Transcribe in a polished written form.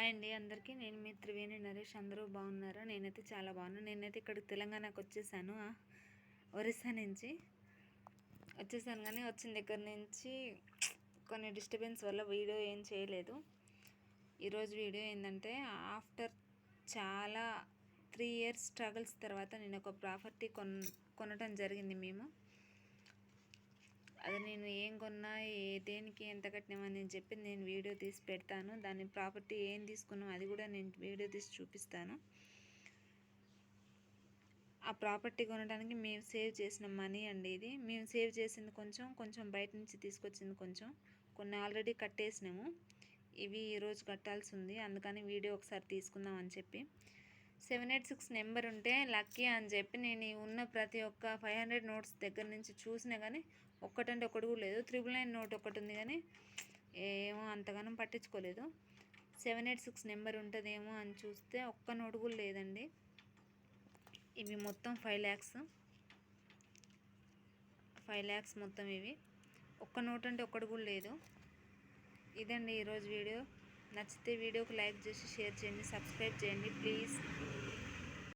Hi అండి అందరికీ. నేను మీ త్రివేణి నరేష్. అందరూ బాగున్నారా? నేనైతే చాలా బాగున్నాను. నేనైతే ఇక్కడికి తెలంగాణకు వచ్చేసాను, ఒరిస్సా నుంచి వచ్చేసాను. కానీ వచ్చిన దగ్గర నుంచి కొన్ని డిస్టర్బెన్స్ వల్ల వీడియో ఏం చేయలేదు. ఈరోజు వీడియో ఏంటంటే, ఆఫ్టర్ చాలా 3 years స్ట్రగుల్స్ తర్వాత నేను ఒక ప్రాపర్టీ కొనటం జరిగింది. అది నేను ఏం కొన్నా, దేనికి ఎంత కట్టినామని చెప్పి నేను వీడియో తీసి పెడతాను. దాని ప్రాపర్టీ ఏం తీసుకున్నాం అది కూడా నేను వీడియో తీసి చూపిస్తాను. ఆ ప్రాపర్టీ కొనడానికి మేము సేవ్ చేసిన మనీ అండి ఇది. మేము సేవ్ చేసింది కొంచెం బయట నుంచి తీసుకొచ్చింది కొంచెం, కొన్ని ఆల్రెడీ కట్టేసినాము. ఇవి ఈరోజు కట్టాల్సి ఉంది, అందుకని వీడియో ఒకసారి తీసుకుందాం అని చెప్పి. 786 నెంబర్ ఉంటే లక్కీ అని చెప్పి నేను ఉన్న ప్రతి ఒక్క 500 నోట్స్ దగ్గర నుంచి చూసినా కానీ ఒక్కటంటే ఒకటి కూడా లేదు. 999 నోట్ ఒకటి ఉంది కానీ ఏమో అంతగానం పట్టించుకోలేదు. 786 నెంబర్ ఉంటుందేమో అని చూస్తే ఒక్క నోటు కూడా లేదండి. ఇవి మొత్తం 5 lakhs మొత్తం. ఇవి ఒక్క నోట్ అంటే ఒక్కటి కూడా లేదు. ఇదండి ఈరోజు వీడియో. నచ్చితే వీడియోకి లైక్ చేసి షేర్ చేయండి, సబ్స్క్రైబ్ చేయండి ప్లీజ్.